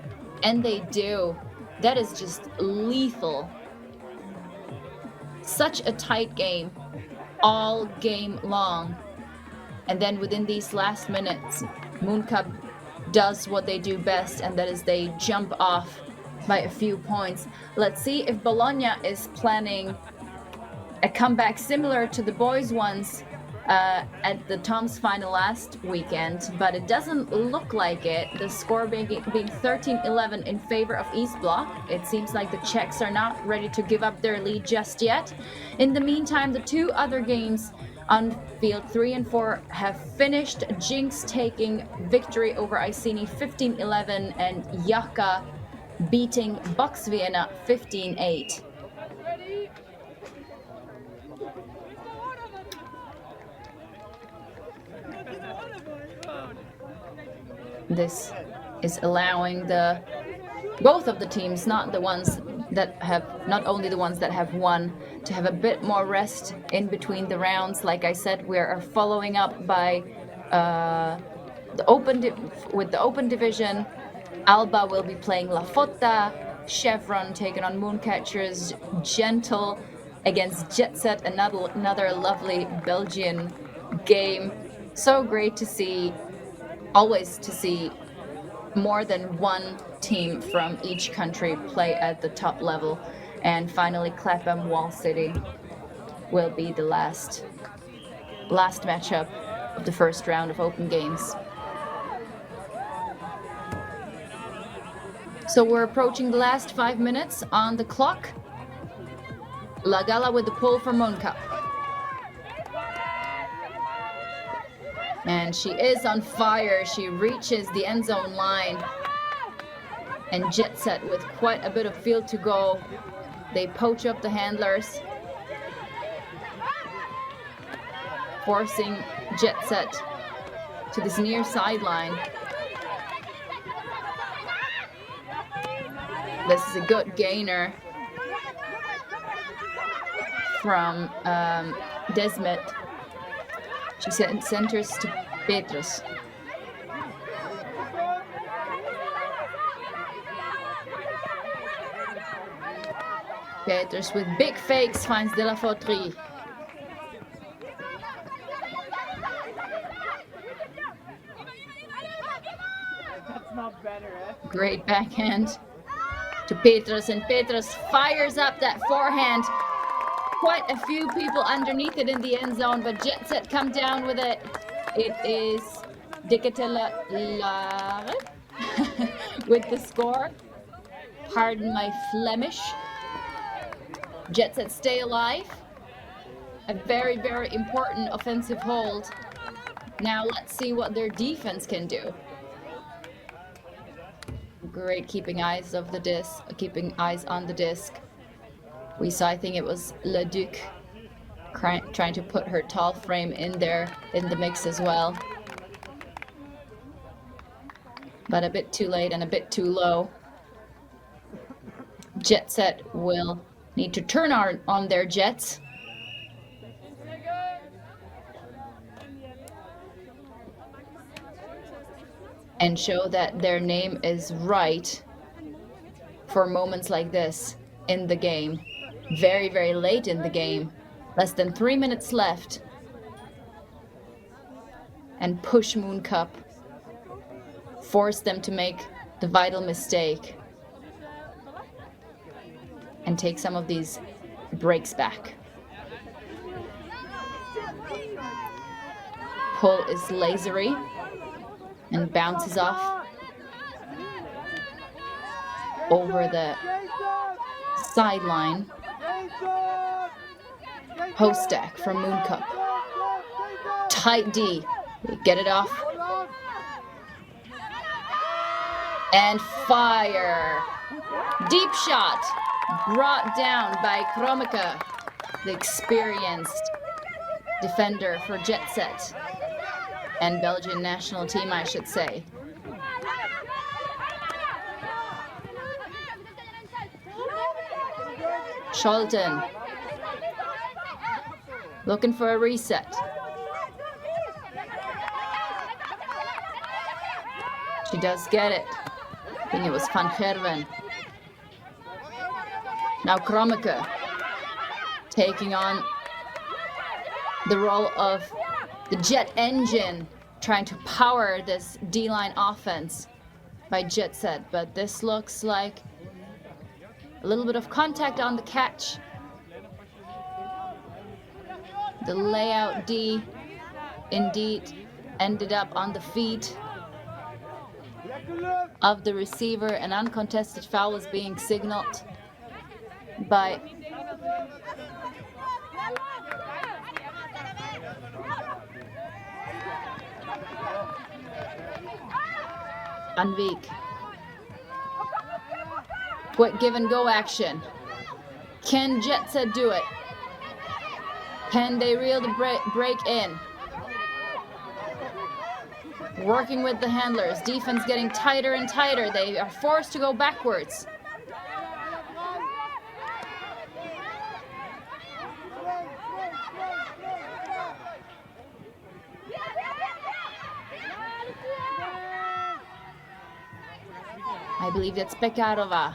Speaker 1: and they do. That is just lethal. Such a tight game all game long, and then within these last minutes, Mooncup does what they do best, and that is they jump off by a few points. Let's see if Bologna is planning a comeback similar to the boys' ones at the Tom's final last weekend, but it doesn't look like it. The score being 13-11 in favor of East Block. It seems like the Czechs are not ready to give up their lead just yet. In the meantime, the 2 other games on field 3 and 4 have finished. Jinx taking victory over Iceni 15-11, and Jaka beating Box Vienna 15-8. This is allowing both of the teams, not only the ones that have won, to have a bit more rest in between the rounds. Like I said, we are following up by with the open division. Alba will be playing La Fotta. Chevron taking on Mooncatchers. Gentle against JetSet, another lovely Belgian game. So great to see, always to see more than one team from each country play at the top level. And finally, Clapham Wall City will be the last matchup of the first round of Open Games. So we're approaching the last 5 minutes on the clock. La Gala with the pull for Mooncup. And she is on fire. She reaches the end zone line. And JetSet with quite a bit of field to go. They poach up the handlers, forcing JetSet to this near sideline. This is a good gainer from Desmet. She centers to Petrus. Petrus with big fakes finds De La Fauterie.
Speaker 5: That's not better, eh?
Speaker 1: Great backhand to Petrus, and Petrus fires up that forehand. Quite a few people underneath it in the end zone, but JetSet come down with it. It is Dicatella with the score. Pardon my Flemish. JetSet stay alive. A very, very important offensive hold. Now let's see what their defense can do. Great keeping eyes on the disc. We saw, I think it was Leduc trying to put her tall frame in there in the mix as well. But a bit too late and a bit too low. JetSet will need to turn on their jets. And show that their name is right for moments like this in the game. Very, very late in the game. Less than 3 minutes left. And push Mooncup. Force them to make the vital mistake. And take some of these breaks back. Pull is lasery and bounces off over the sideline. Post stack from Mooncup. Tight D. They get it off. And fire. Deep shot. Brought down by Kromika, the experienced defender for JetSet. And Belgian national team, I should say. Scholten. Looking for a reset. She does get it. I think it was Van Gerwen. Now Kromike taking on the role of the jet engine, trying to power this D-line offense by JetSet. But this looks like a little bit of contact on the catch. The layout D indeed ended up on the feet of the receiver. An uncontested foul is being signaled by Anvik. Quick give and go action. Can JetSet do it? Can they reel the break in? Working with the handlers. Defense getting tighter and tighter. They are forced to go backwards. I believe that's Pekarova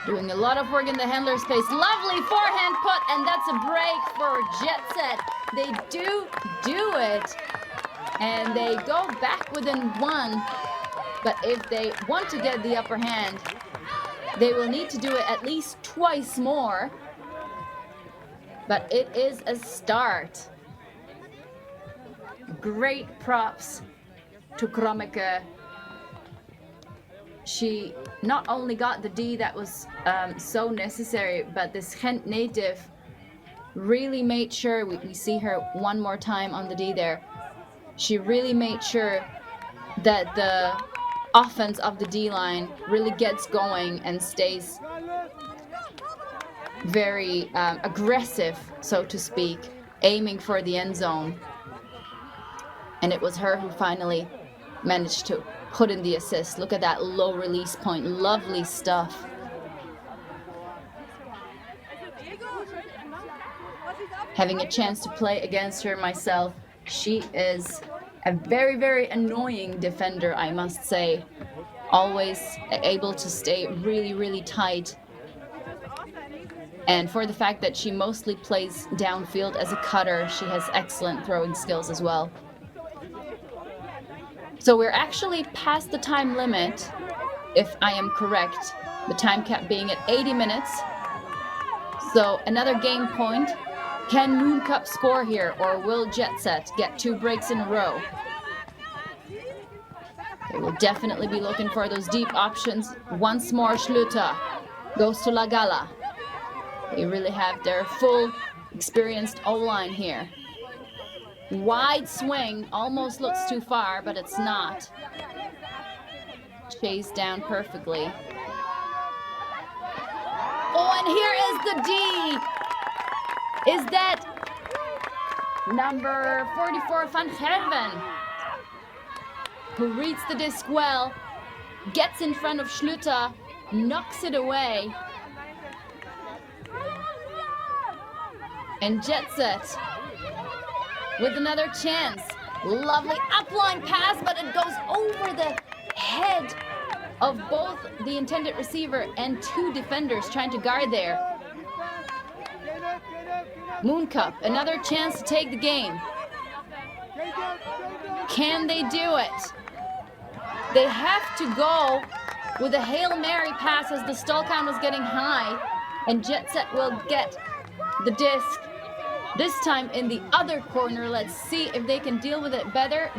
Speaker 1: Doing a lot of work in the handler space. Lovely forehand put, and that's a break for JetSet. They do it, and they go back within one. But if they want to get the upper hand, they will need to do it at least twice more. But it is a start. Great props to Kromeke. She not only got the D that was so necessary, but this Gent native really made sure, we see her one more time on the D there, she really made sure that the offense of the D line really gets going and stays very aggressive, so to speak, aiming for the end zone. And it was her who finally managed to put in the assist. Look at that low release point. Lovely stuff. Having a chance to play against her myself, she is a very, very annoying defender, I must say. Always able to stay really, really tight. And for the fact that she mostly plays downfield as a cutter, she has excellent throwing skills as well. So we're actually past the time limit, if I am correct. The time cap being at 80 minutes. So another game point. Can Mooncup score here, or will JetSet get 2 breaks in a row? They will definitely be looking for those deep options. Once more, Schlüter goes to Lagala. They really have their full experienced O-line here. Wide swing, almost looks too far, but it's not. Chased down perfectly. Oh, and here is the D. Is that number 44, Van Gerven, who reads the disc well, gets in front of Schlüter, knocks it away. And JetSet with another chance. Lovely upline pass, but it goes over the head of both the intended receiver and 2 defenders trying to guard there. Mooncup, another chance to take the game. Can they do it? They have to go with a Hail Mary pass as the stall count is getting high, and JetSet will get the disc. This time in the other corner. Let's see if they can deal with it better.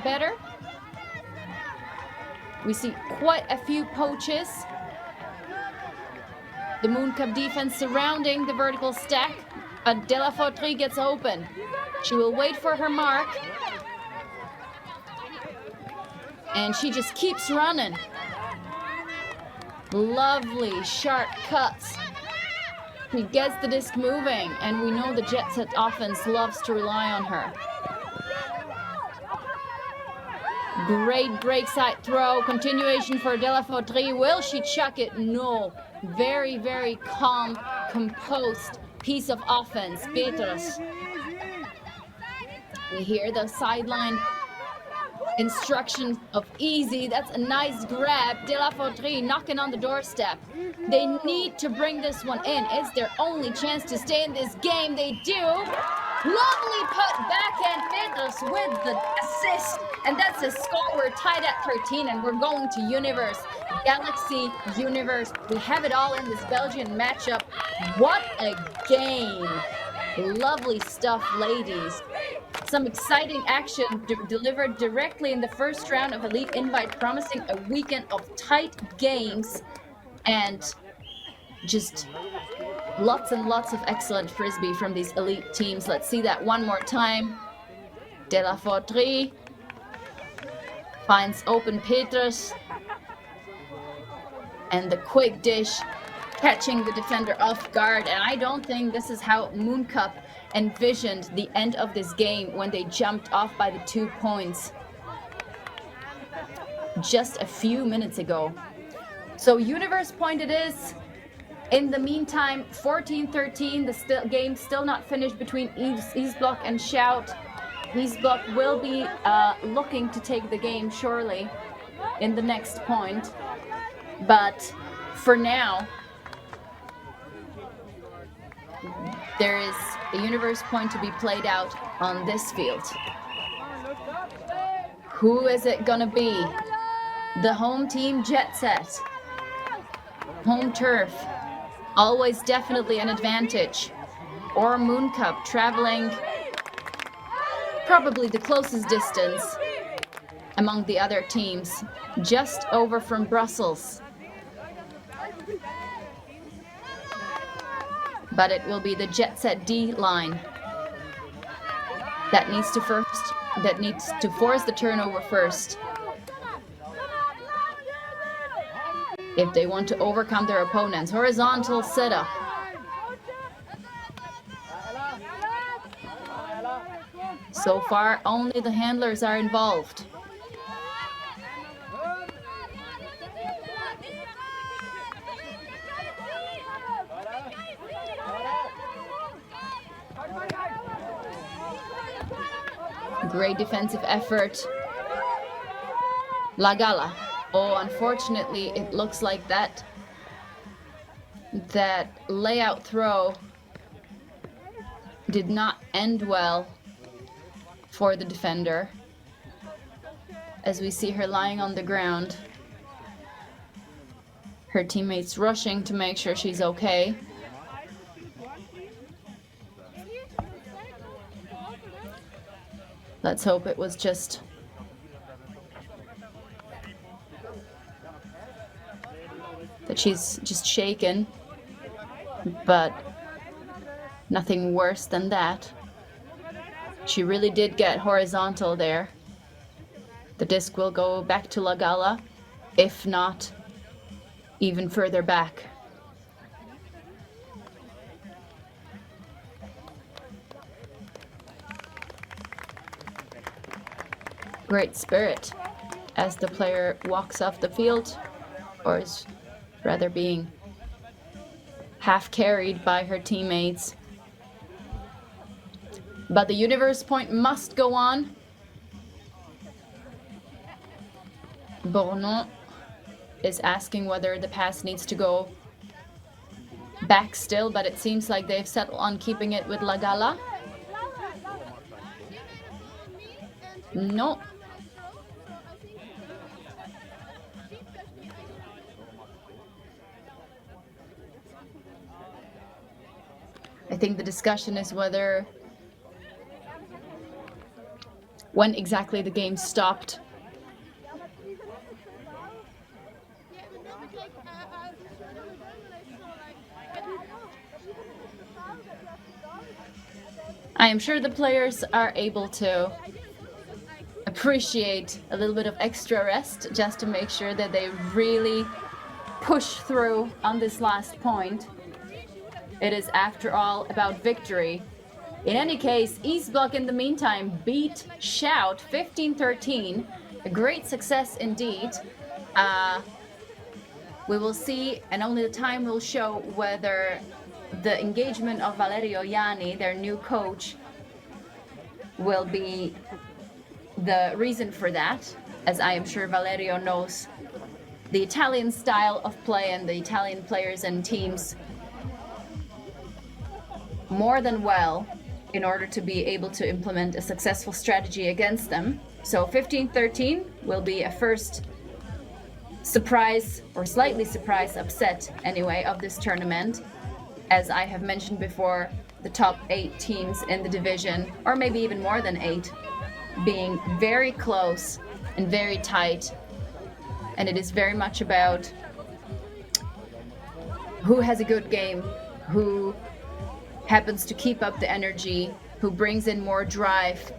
Speaker 1: We see quite a few poaches. The Mooncup defense surrounding the vertical stack. But De La Fautrie gets open. She will wait for her mark. And she just keeps running. Lovely sharp cuts. He gets the disc moving, and we know the JetSet offense loves to rely on her. Great break side throw. Continuation for De La Fautrie. Will she chuck it? No. Very, very calm, composed piece of offense. Petrus. We hear the sideline instruction of easy. That's a nice grab. De La Fautrie knocking on the doorstep. They need to bring this one in. It's their only chance to stay in this game. They do. Lovely put backhand Petrus with the assist. And that's a score. We're tied at 13 and we're going to Universe. Galaxy Universe. We have it all in this Belgian matchup. What a game. Lovely stuff, ladies. Some exciting action delivered directly in the first round of Elite Invite, promising a weekend of tight games and just lots and lots of excellent frisbee from these elite teams. Let's see that one more time. De La Fautrie finds open Petrus, and the quick dish catching the defender off guard. And I don't think this is how Mooncup envisioned the end of this game when they jumped off by the 2 points just a few minutes ago. So Universe point it is. In the meantime, 14-13, the game still not finished between East Block and Shout. East Block will be looking to take the game surely in the next point. But for now, There is a universe point to be played out on this field. Who is it gonna be? The home team JetSet. Home turf. Always definitely an advantage. Or Mooncup traveling probably the closest distance among the other teams, just over from Brussels. But it will be the JetSet D line that needs to force the turnover first if they want to overcome their opponents. Horizontal setup. So far, only the handlers are involved. Great defensive effort. La Gala. Oh, unfortunately, it looks like that layout throw did not end well for the defender, as we see her lying on the ground. Her teammates rushing to make sure she's okay. Let's hope it was just that she's just shaken, but nothing worse than that. She really did get horizontal there. The disc will go back to La Gala, if not even further back. Great spirit as the player walks off the field, or is rather being half carried by her teammates. But the universe point must go on. Bournon is asking whether the pass needs to go back still, but it seems like they've settled on keeping it with La Gala. No. I think the discussion is when exactly the game stopped. I am sure the players are able to appreciate a little bit of extra rest just to make sure that they really push through on this last point. It is, after all, about victory. In any case, East Block in the meantime beat Shout 15-13. A great success indeed. We will see, and only the time will show whether the engagement of Valerio Ianni, their new coach, will be the reason for that, as I am sure Valerio knows the Italian style of play and the Italian players and teams more than well in order to be able to implement a successful strategy against them. So 15-13 will be a first surprise, or slightly surprise upset anyway, of this tournament. As I have mentioned before, the top 8 teams in the division, or maybe even more than 8, being very close and very tight. And it is very much about who has a good game, who happens to keep up the energy, who brings in more drive,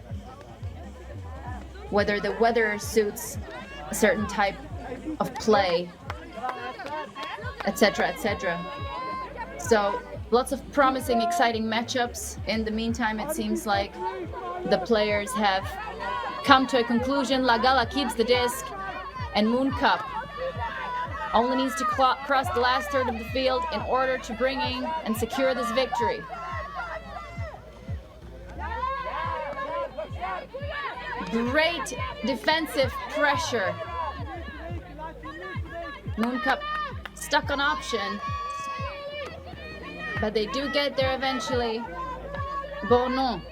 Speaker 1: whether the weather suits a certain type of play, etc., etc. So lots of promising, exciting matchups. In the meantime, it seems like the players have come to a conclusion. La Gala keeps the disc, and Mooncup only needs to cross the last third of the field in order to bring in and secure this victory. Great defensive pressure. Mooncup stuck on option, But they do get there eventually. Bono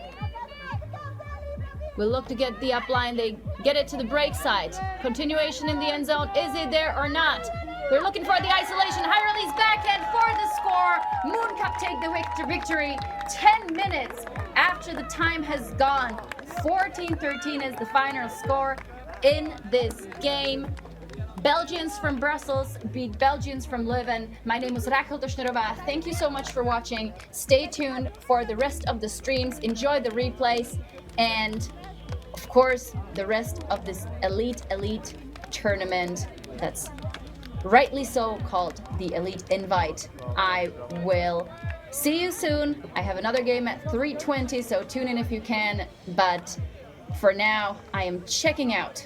Speaker 1: will look to get the upline. They get it to the break side. Continuation in the end zone. Is it there or not? They're looking for the isolation. High release backhand for the score. Mooncup take the victory 10 minutes after the time has gone. 14-13 is the final score in this game. Belgians from Brussels beat Belgians from Leuven. My name is Rachel Dushnerova. Thank you so much for watching. Stay tuned for the rest of the streams. Enjoy the replays and, of course, the rest of this elite tournament that's rightly so called the Elite Invite. I will see you soon. I have another game at 3:20, so tune in if you can. But for now, I am checking out.